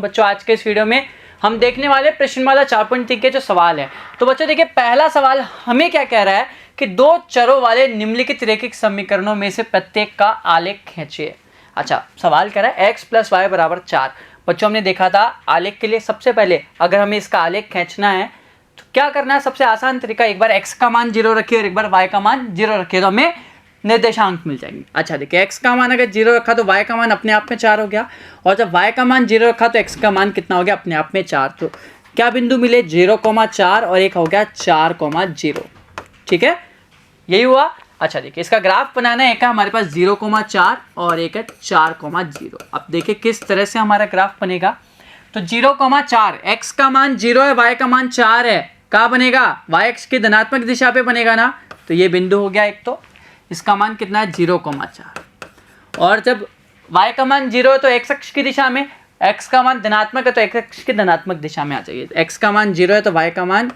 बच्चों आज के इस वीडियो में हम देखने वाले प्रश्नमाला 4.3 के जो सवाल है। तो बच्चों देखिए पहला सवाल हमें क्या कह रहा है कि दो चरों वाले निम्नलिखित रैखिक समीकरणों में से प्रत्येक का आलेख खींचिए। अच्छा, सवाल कह रहा है x + y = 4। बच्चों हमने देखा था आलेख के लिए सबसे पहले अगर हमें इसका आलेख खींचना है तो क्या करना है, सबसे आसान तरीका एक बार x का मान 0 रखिए और एक बार y का मान 0 रखिए तो हमें निर्देशांक मिल जाएंगे। अच्छा देखिए x का मान अगर 0 रखा तो y का मान अपने आप में 4 हो गया, और जब y का मान 0 रखा तो x का मान कितना हो गया, अपने आप में 4। तो क्या बिंदु मिले 0,4 और एक हो गया 4,0। ठीक है, यही हुआ। अच्छा देखिए इसका ग्राफ बनाना है, एक है हमारे पास 0,4 और एक है 4,0। अब देखिए किस तरह से हमारा ग्राफ बनेगा। तो 0,4 x का मान 0 है, y का मान 4 है, कहाँ बनेगा, y की धनात्मक दिशा पे बनेगा ना। तो ये बिंदु हो गया एक, तो इसका मान कितना है 0,4। और जब y का मान 0 है तो x अक्ष की दिशा में, x का मान धनात्मक है तो x अक्ष की धनात्मक दिशा में आ जाइए। x का मान 0 है तो y का मान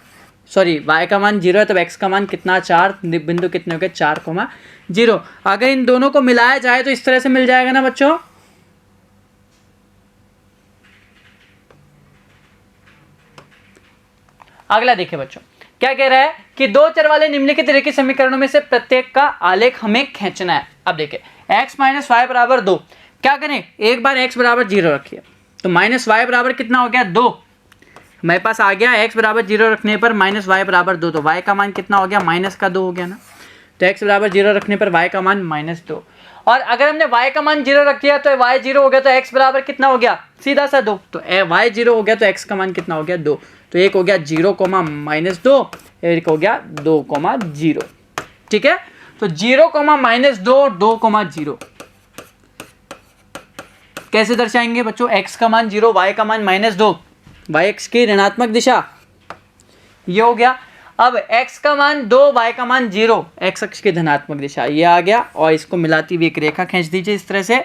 0 है तो x का मान कितना 4, बिंदु कितने हो गए 4,0। अगर इन दोनों को मिलाया जाए तो इस तरह से मिल जाएगा ना बच्चों। अगला देखिए बच्चों क्या कह रहा है कि दो चर वाले निम्नलिखित रैखिक समीकरणों में से प्रत्येक का आलेख हमें खींचना है। अब देखिए x - y = 2। क्या करें, एक बार x = 0 रखिए तो माइनस y बराबर कितना हो गया 2। हमारे पास आ गया x = 0 रखने पर माइनस y = 2, तो y का मान कितना हो गया -2 हो गया ना। तो x = 0 रखने पर y का मान -2, और अगर हमने y का मान 0 रख दिया तो y 0 हो गया तो x बराबर कितना हो गया, सीधा सा 2। तो y 0 हो गया तो x का मान कितना हो गया 2। तो एक हो गया 0,-2, एक हो गया 2,0। ठीक है, तो 0,-2, 2,0 कैसे दर्शाएंगे बच्चों। x का मान 0, y का मान -2, y अक्ष की ऋणात्मक दिशा, ये हो गया। अब x का मान 2, y का मान 0, x अक्ष की धनात्मक दिशा, ये आ गया। और इसको मिलाती हुई एक रेखा खींच दीजिए इस तरह से।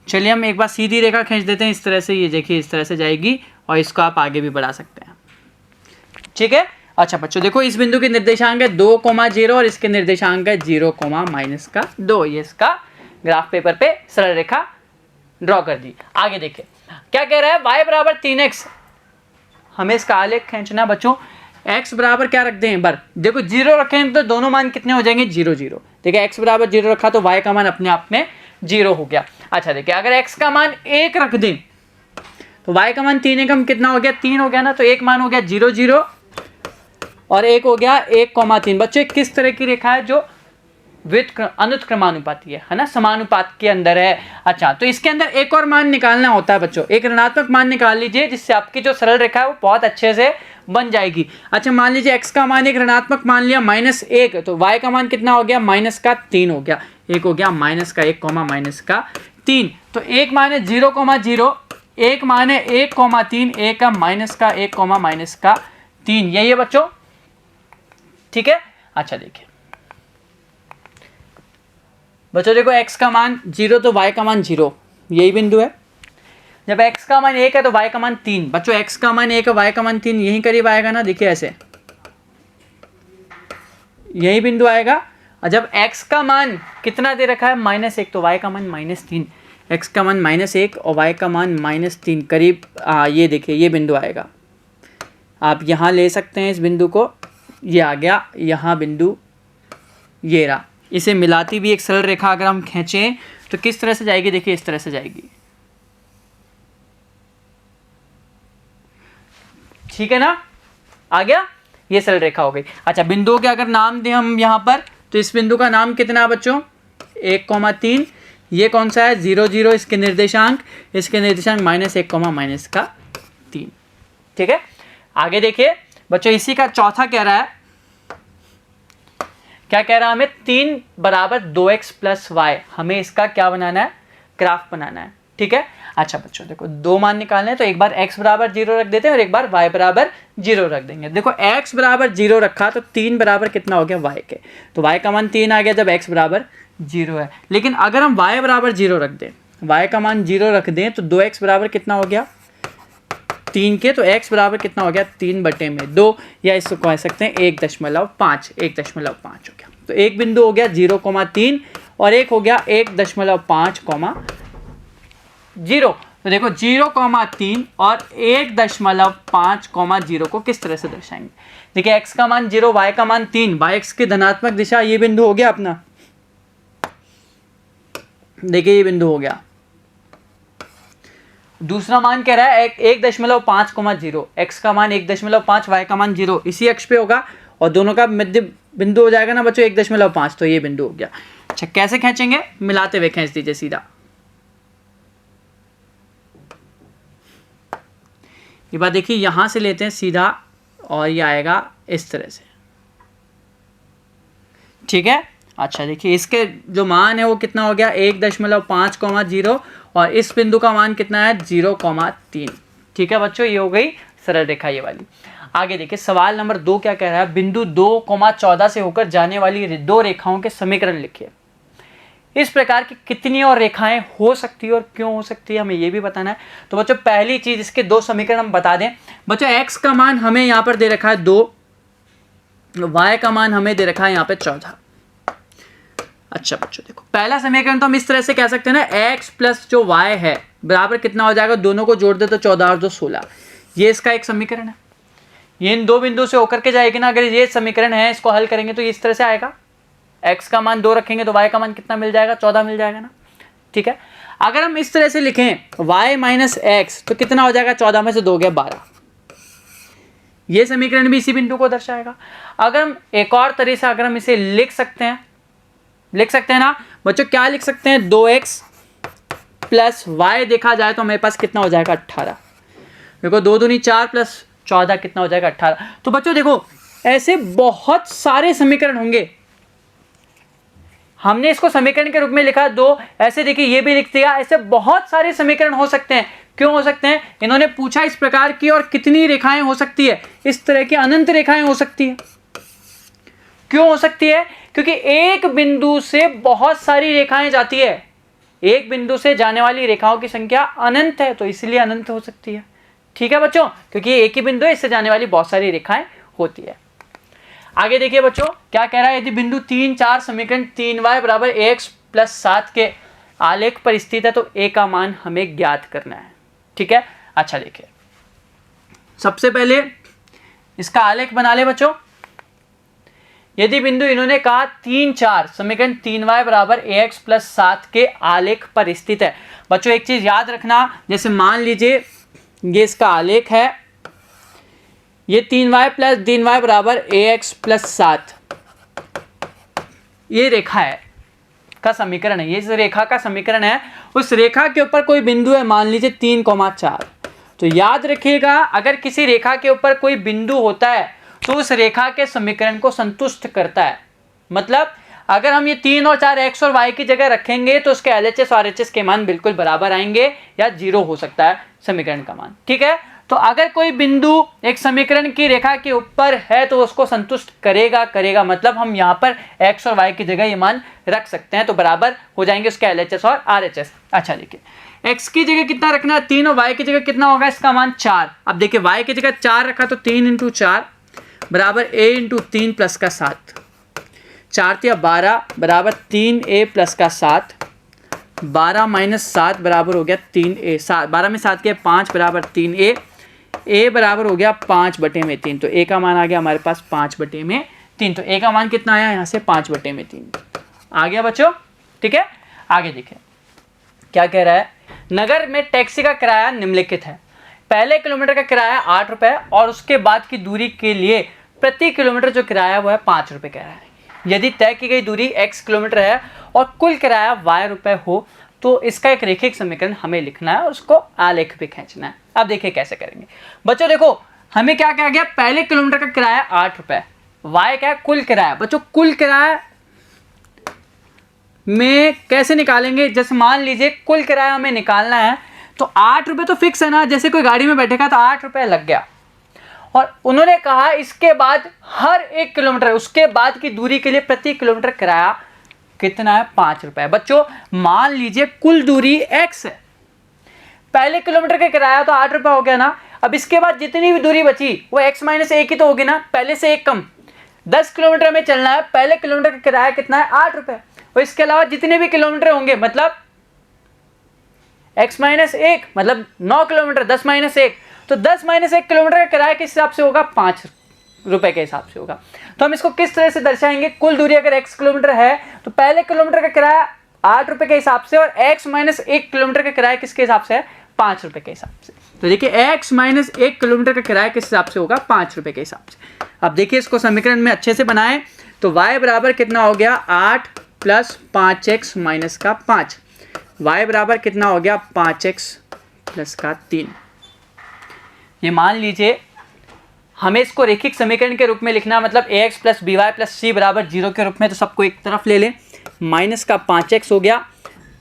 चलिए हम एक बार सीधी रेखा खींच देते हैं इस तरह से, ये देखिए इस तरह से जाएगी और इसको आप आगे भी बढ़ा सकते हैं। ठीक है, अच्छा बच्चों देखो इस बिंदु के निर्देशांक है 2,0 और इसके निर्देशांक है 0,-2। ये इसका ग्राफ पेपर पे सरल रेखा ड्रॉ कर दी। आगे देखिए क्या कह रहा है, y = 3x। हमें इसका आलेख खींचना बच्चों। x बराबर क्या रख दें, एक बार देखो 0 रखें तो दोनों मान कितने हो जाएंगे 0, 0। देखिए x = 0 रखा तो y का मान अपने आप में 0 हो गया। अच्छा देखिए अगर x का मान 1 रख दें तो y का मान 3 एकम कितना हो गया 3 हो गया ना। तो एक मान हो गया 0, 0 और एक हो गया 1,3। बच्चों किस तरह की रेखा है, जो अनुत्क्रमानुपाती है ना, समानुपात के अंदर है। अच्छा तो इसके अंदर एक और मान निकालना होता है बच्चों, एक ऋणात्मक मान निकाल लीजिए जिससे आपकी जो सरल रेखा है वो बहुत अच्छे से बन जाएगी। अच्छा मान लीजिए x का मान एक ऋणात्मक मान लिया -1, तो y का मान कितना हो गया -3 हो गया। एक हो गया -1, -3। तो एक मान है 0,0, एक मान है 1,3, एक है -1, यही है बच्चों। ठीक है, अच्छा देखिए बच्चों देखो x का मान 0 तो y का मान 0, यही बिंदु है। जब x का मान 1 है तो y का मान 3। बच्चों x का मान 1 है, y का मान 3, यहीं करीब आएगा ना, देखिए ऐसे यही बिंदु आएगा। और जब x का मान कितना दे रखा है -1 तो y का मान -3, x का मान -1 और y का मान -3 करीब, ये देखिए ये बिंदु आएगा। आप यहाँ ले सकते हैं इस बिंदु को, ये आ गया यहाँ बिंदु, ये रहा। इसे मिलाती भी एक सरल रेखा अगर हम खींचें तो किस तरह से जाएगी, देखिए इस तरह से जाएगी। ठीक है ना, आ गया, ये सरल रेखा हो गई। अच्छा बिंदुओं के अगर नाम दें हम यहाँ पर, तो इस बिंदु का नाम कितना है बच्चों 1,3। ये कौन सा है 0, 0, इसके निर्देशांक -1, -3। ठीक है, आगे देखिए बच्चों इसी का चौथा कह रहा है, क्या कह रहा है हमें 3 = 2x + y। हमें इसका क्या बनाना है, ग्राफ बनाना है। ठीक है, अच्छा बच्चों देखो दो मान निकालने हैं तो एक बार x = 0 रख देते हैं और एक बार y = 0 रख देंगे। देखो x = 0 रखा तो 3 बराबर कितना हो गया y के, तो y का मान 3 आ गया जब x = 0 है। लेकिन अगर हम y = 0 रख दें, y का मान 0 रख दें तो 2x बराबर कितना हो गया 3 के, तो x बराबर कितना हो गया 3/2, या इसको कह सकते हैं 1.5 हो गया। तो एक बिंदु हो गया 0,3 और एक हो गया 1.5,0। तो देखो 0,3 और 1.5,0 को किस तरह से दर्शाएंगे। देखिए x का मान 0, y का मान 3, y की धनात्मक दिशा, ये बिंदु हो गया अपना। देखिए ये बिंदु हो गया। दूसरा मान कह रहा है 1.5,0, x का मान 1.5, y का मान 0, इसी अक्ष पे होगा और दोनों का मध्य बिंदु हो जाएगा ना बच्चों 1.5, तो ये बिंदु हो गया। अच्छा कैसे खींचेंगे, मिलाते हुए खींच दीजिए सीधा। ये बात देखिए यहां से लेते हैं सीधा और ये आएगा इस तरह से, ठीक है। अच्छा देखिए इसके जो मान है वो कितना हो गया 1.5,0 और इस बिंदु का मान कितना है 0,3, ठीक है बच्चों। ये हो गई सरल रेखा ये वाली। आगे देखिए सवाल नंबर 2 क्या कह रहा है, बिंदु 2,14 से होकर जाने वाली दो रेखाओं के समीकरण लिखिए। इस प्रकार की कितनी और रेखाएं हो सकती है और क्यों हो सकती है, हमें ये भी बताना है। तो बच्चों पहली चीज इसके दो समीकरण हम बता दें। बच्चों x का मान हमें यहाँ पर दे रखा है 2, y का मान हमें दे रखा है यहाँ पे 14। अच्छा बच्चों देखो पहला समीकरण तो हम इस तरह से कह सकते हैं ना, x प्लस जो y है बराबर कितना हो जाएगा, दोनों को जोड़ दे तो 14 और 2 16। ये इसका एक समीकरण है, ये इन दो बिंदु से होकर के जाएगी ना। अगर ये समीकरण है इसको हल करेंगे तो ये इस तरह से आएगा, x का मान 2 रखेंगे तो y का मान कितना मिल जाएगा 14 मिल जाएगा ना, ठीक है। अगर हम इस तरह से लिखें y माइनस एक्स तो कितना हो जाएगा, 14 में से 2 गया 12। ये समीकरण भी इसी बिंदु को दर्शाएगा। अगर हम एक और तरीके से अगर हम इसे लिख सकते हैं ना बच्चों, क्या लिख सकते हैं 2x प्लस y देखा जाए तो हमारे पास कितना हो जाएगा 18। देखो 2 दूनी 4 प्लस 14 कितना हो जाएगा 18। तो बच्चों देखो ऐसे बहुत सारे समीकरण होंगे, हमने इसको समीकरण के रूप में लिखा 2, ऐसे देखिए ये भी लिख दिया। ऐसे बहुत सारे समीकरण हो सकते हैं। क्यों हो सकते हैं, इन्होंने पूछा इस प्रकार की और कितनी रेखाएं हो सकती है, इस तरह की अनंत रेखाएं हो सकती है। क्यों हो सकती है, क्योंकि एक बिंदु से बहुत सारी रेखाएं जाती है, एक बिंदु से जाने वाली रेखाओं की संख्या अनंत है, तो इसलिए अनंत हो सकती है, ठीक है बच्चों, क्योंकि एक ही बिंदु है, इससे जाने वाली बहुत सारी रेखाएं होती है। आगे देखिए बच्चों क्या कह रहा है, यदि बिंदु 3, 4 समीकरण 3y बराबर ax प्लस 7 के आलेख पर स्थित है तो a का मान हमें ज्ञात करना है, ठीक है। अच्छा देखिए सबसे पहले इसका आलेख बना ले बच्चों। यदि बिंदु इन्होंने कहा 3, 4 समीकरण 3y बराबर ax प्लस 7 के आलेख पर स्थित है। बच्चों एक चीज याद रखना, जैसे मान लीजिए ये इसका आलेख है, ये 3y प्लस 3y बराबर ax प्लस 7 ये रेखा है का समीकरण है, ये इस रेखा का समीकरण है। उस रेखा के ऊपर कोई बिंदु है, मान लीजिए 3,4। तो याद रखिएगा अगर किसी रेखा के ऊपर कोई बिंदु होता है तो उस रेखा के समीकरण को संतुष्ट करता है। मतलब अगर हम ये 3 और 4 x और y की जगह रखेंगे तो उसके LHS और RHS के मान बिल्कुल बराबर आएंगे या 0 हो सकता है समीकरण का मान, ठीक है। तो अगर कोई बिंदु एक समीकरण की रेखा के ऊपर है तो उसको संतुष्ट करेगा, मतलब हम यहाँ पर x और y की जगह ये मान रख सकते हैं, तो बराबर हो जाएंगे उसके LHS और RHS। अच्छा देखिए x की जगह कितना रखना है 3 और y की जगह कितना होगा, इसका मान 4। अब देखिए y की जगह 4 रखा तो 3 × 4 बराबर a × 3 प्लस का 7, 4 × 12 बराबर 3a प्लस का 7, 12 माइनस 7 बराबर हो गया 3a, 12 में 7 के 5 बराबर 3a, a बराबर हो गया 5/3। तो a का मान आ गया हमारे पास 5/3। तो a का मान कितना आया यहाँ से 5/3 आ गया बच्चों, ठीक है। आगे देखिए क्या कह रहा है, नगर में टैक्सी का किराया निम्नलिखित है। पहले किलोमीटर का किराया 8 रुपये और उसके बाद की दूरी के लिए प्रति किलोमीटर जो किराया वो है 5 रुपये कह रहा है। यदि तय की गई दूरी x किलोमीटर है और कुल किराया y रुपये हो तो इसका एक रेखिक समीकरण हमें लिखना है और उसको आलेख भी खींचना है। अब देखिए कैसे करेंगे बच्चों। देखो हमें क्या कहा गया, पहले किलोमीटर का किराया 8 रुपये, y क्या है कुल किराया। बच्चों कुल किराया में कैसे निकालेंगे, जैसे मान लीजिए कुल किराया हमें निकालना है तो 8 रुपये तो फिक्स है ना, जैसे कोई गाड़ी में बैठेगा तो 8 रुपये लग गया। और उन्होंने कहा इसके बाद हर 1 किलोमीटर उसके बाद की दूरी के लिए प्रति किलोमीटर किराया कितना है 5 रुपये। बच्चों मान लीजिए कुल दूरी x है, पहले किलोमीटर का किराया तो 8 रुपये हो गया ना। अब इसके बाद जितनी भी दूरी बची वो x माइनस 1 ही तो होगी ना, पहले से 1 कम। 10 किलोमीटर हमें चलना है, पहले किलोमीटर का किराया कितना है 8 रुपए, और इसके अलावा जितने भी किलोमीटर होंगे मतलब x माइनस 1 मतलब 9 किलोमीटर, 10 माइनस 1, तो 10 माइनस 1 किलोमीटर का किराया किस हिसाब से होगा, 5 रुपए के हिसाब से होगा। तो हम इसको किस तरह से दर्शाएंगे, कुल दूरी अगर x किलोमीटर है तो पहले किलोमीटर का किराया 8 रुपए के हिसाब से, और x माइनस 1 किलोमीटर का किराया किसके हिसाब से है, 5 रुपए के हिसाब से। तो देखिए x माइनस 1 किलोमीटर का किराया किस हिसाब से होगा, 5 रुपए के हिसाब से। अब देखिए इसको समीकरण में अच्छे से बनाएं तो y बराबर कितना हो गया, 8 प्लस 5x माइनस का 5, y बराबर कितना हो गया, 5x प्लस का 3। ये मान लीजिए हमें इसको रेखिक समीकरण के रूप में लिखना, मतलब ax plus B Y plus C बराबर 0 के रूप में, तो सबको एक तरफ ले लें। माइनस का 5x हो गया,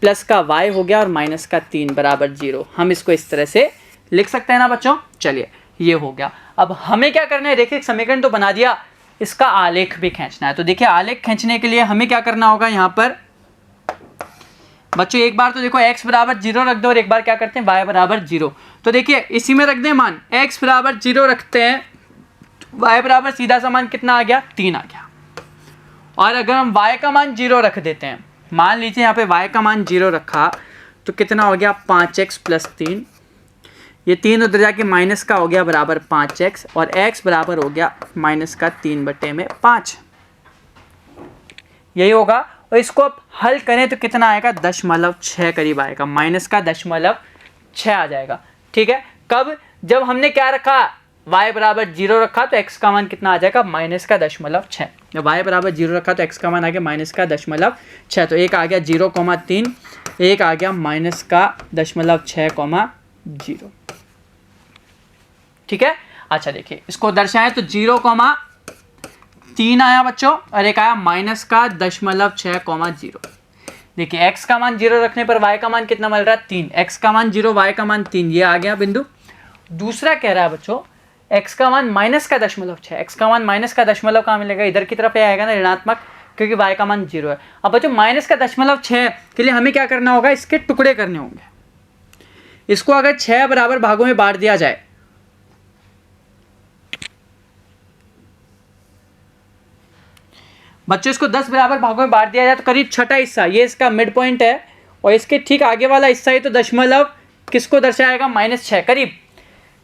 प्लस का y हो गया, और माइनस का 3 बराबर 0। हम इसको इस तरह से लिख सकते हैं ना बच्चों। चलिए ये हो गया। अब हमें क्या करना है, रेखिक समीकरण तो बना दिया, इसका आलेख भी खींचना है। तो देखिए आलेख खींचने के लिए हमें क्या करना होगा, यहाँ पर बच्चों एक बार तो देखो x बराबर 0 रख दो, और एक बार क्या करते हैं y बराबर 0। तो देखिए इसी में रख दें मान, x बराबर 0 रखते हैं, y बराबर सीधा सा मान कितना आ गया, 3 आ गया। और अगर हम y का मान 0 रख देते हैं, मान लीजिए यहाँ पे y का मान 0 रखा तो कितना हो गया, 5x प्लस 3, ये 3 उधर जाके माइनस का हो गया बराबर 5x, और x बराबर हो गया माइनस का 3/5, यही होगा। और इसको अब हल करें तो कितना आएगा, 0.6 करीब आएगा, माइनस का 0.6 आ जाएगा। ठीक है, कब, जब हमने क्या रखा, y बराबर 0 रखा तो x का मान कितना आ जाएगा, माइनस का 0.6। जब y बराबर 0 रखा तो x का मान आ गया माइनस का 0.6, तो एक आ गया 0,3, एक आ गया माइनस का 0.6,0। ठीक है, अच्छा देखिए इसको दर्शाएं तो 0,3 आया बच्चों, और एक आया माइनस का 0.6,0। देखिए x का मान 0 रखने पर y का मान कितना मिल रहा है, 3, x का मान 0, y का मान 3, ये आ गया बिंदु। दूसरा कह रहा है बच्चों x का मान माइनस का 0.6, x का मान माइनस का दशमलव कहाँ मिलेगा, इधर की तरफ ये आएगा ना ऋणात्मक, क्योंकि y का मान 0 है। अब बच्चों माइनस का 0.6 के लिए हमें क्या करना होगा, इसके टुकड़े करने होंगे। इसको अगर 6 बराबर भागों में बांट दिया जाए, बच्चों इसको 10 बराबर भागों में बांट दिया जाए तो करीब छठा हिस्सा, ये इसका मिड पॉइंट है, और इसके ठीक आगे वाला हिस्सा ही तो दशमलव किसको दर्शाएगा, -6,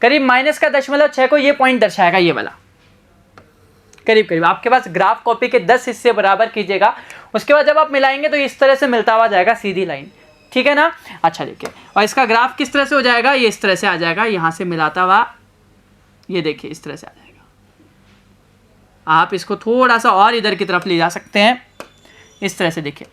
करीब माइनस का 0.6 को ये पॉइंट दर्शाएगा, ये वाला करीब। आपके पास ग्राफ कॉपी के 10 हिस्से बराबर कीजिएगा, उसके बाद जब आप मिलाएंगे तो इस तरह से मिलता हुआ जाएगा, सीधी लाइन। ठीक है ना, अच्छा देखिए, और इसका ग्राफ किस तरह से हो जाएगा, ये इस तरह से आ जाएगा, यहाँ से मिलाता हुआ, ये देखिए इस तरह से आ जाएगा। आप इसको थोड़ा सा और इधर की तरफ ले जा सकते हैं, इस तरह से देखिए।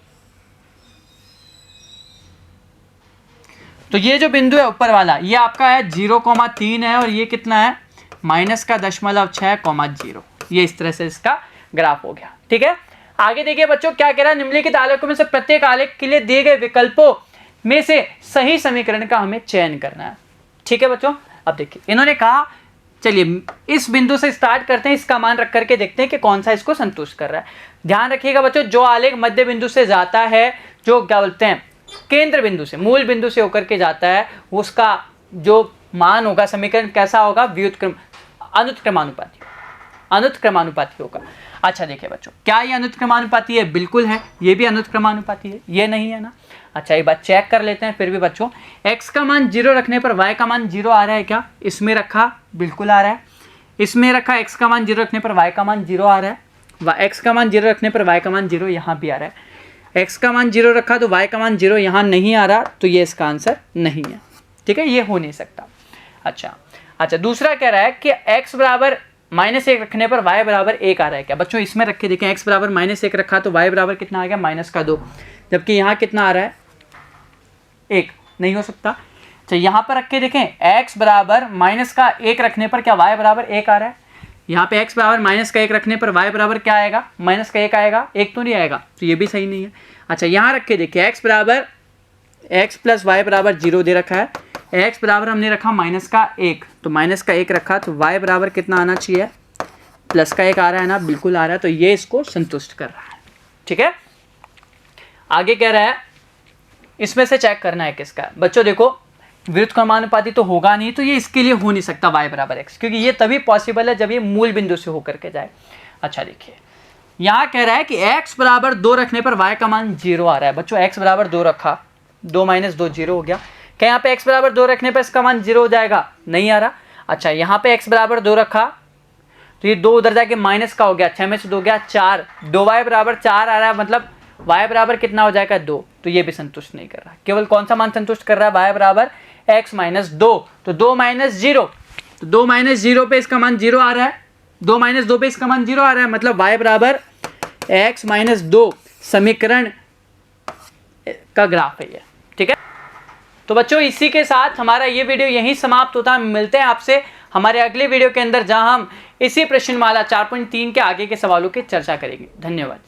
तो ये जो बिंदु है ऊपर वाला, ये आपका है 0,3 है, और ये कितना है, माइनस का 0.6,0। ये इस तरह से इसका ग्राफ हो गया। ठीक है, आगे देखिए बच्चों क्या कह रहा है, निम्नलिखित आलेखों में से प्रत्येक आलेख के लिए दिए गए विकल्पों में से सही समीकरण का हमें चयन करना है। ठीक है बच्चों, अब देखिए इन्होंने कहा, चलिए इस बिंदु से स्टार्ट करते हैं, इसका मान रख करके देखते हैं कि कौन सा इसको संतुष्ट कर रहा है। ध्यान रखिएगा बच्चों, जो आलेख मध्य बिंदु से जाता है, जो क्या बोलते हैं केंद्र बिंदु से, मूल बिंदु से होकर के जाता है, उसका जो मान होगा, समीकरण कैसा होगा, व्युत्क्रम अनुत्क्रमानुपाती होगा। अच्छा देखिए बच्चों, क्या ये अनुत्क्रमानुपाती है, बिल्कुल है, ये भी अनुत्क्रमानुपाती है, ये नहीं है ना। अच्छा एक बात चेक कर लेते हैं फिर भी बच्चों, x का मान 0 रखने पर y का मान 0 आ रहा है क्या, इसमें रखा बिल्कुल आ रहा है, इसमें रखा x का मान 0 रखने पर y का मान 0 आ रहा है, x का मान 0 रखने पर y का मान 0 यहाँ भी आ रहा है, x का मान 0 रखा तो y का मान 0 यहाँ नहीं आ रहा, तो ये इसका आंसर नहीं है। ठीक है, ये हो नहीं सकता। अच्छा दूसरा कह रहा है कि x बराबर -1 रखने पर y बराबर 1 आ रहा है क्या, बच्चों इसमें रख के देखें, x बराबर -1 रखा तो y बराबर कितना आ गया, -2, जबकि यहाँ कितना आ रहा है, 1, नहीं हो सकता। अच्छा यहाँ पर रख के देखें, x बराबर -1 रखने पर क्या y बराबर 1 आ रहा है, यहाँ पे x बराबर -1 रखने पर y बराबर क्या आएगा, -1 आएगा, 1 तो नहीं आएगा, तो ये भी सही नहीं है। अच्छा यहाँ रख के देखिए, x प्लस y बराबर 0 दे रखा है, x बराबर हमने रखा -1, तो -1 रखा तो y बराबर कितना आना चाहिए, +1 आ रहा है ना, बिल्कुल आ रहा है, तो ये इसको संतुष्ट कर रहा है। ठीक है, आगे कह रहा है इसमें से चेक करना है किसका, बच्चों देखो विरुद्ध क्रमानुपाती तो होगा नहीं, तो ये इसके लिए हो नहीं सकता y बराबर x, क्योंकि ये तभी पॉसिबल है जब ये मूल बिंदु से होकर के जाए। अच्छा देखिए, यहाँ कह रहा है कि x बराबर 2 रखने पर y का मान 0 आ रहा है। बच्चों x बराबर 2 रखा, 2 - 2 0 हो गया। क्या यहाँ पे x बराबर 2 रखने पर इसका मान 0 हो जाएगा? नहीं आ रहा। अच्छा, यहाँ पे x बराबर 2 रखा तो ये 2 उधर जाके माइनस का हो गया, 6 में से 2 गया 4, 2y बराबर 4 आ रहा है, मतलब y बराबर कितना हो जाएगा? 2। तो ये भी संतुष्ट नहीं कर रहा, केवल कौन सा मान संतुष्ट कर रहा है? y बराबर x - 2। तो 2 - 0, तो 2 - 0 पे इसका मान 0 आ रहा है, 2 - 2 पे इसका मान 0 आ रहा है, मतलब y बराबर x - 2 समीकरण का ग्राफ है ये। ठीक है, तो बच्चों इसी के साथ हमारा ये वीडियो यहीं समाप्त होता है। मिलते हैं आपसे हमारे अगले वीडियो के अंदर, जहां हम इसी प्रश्नमाला 4.3 के आगे के सवालों की चर्चा करेंगे। धन्यवाद।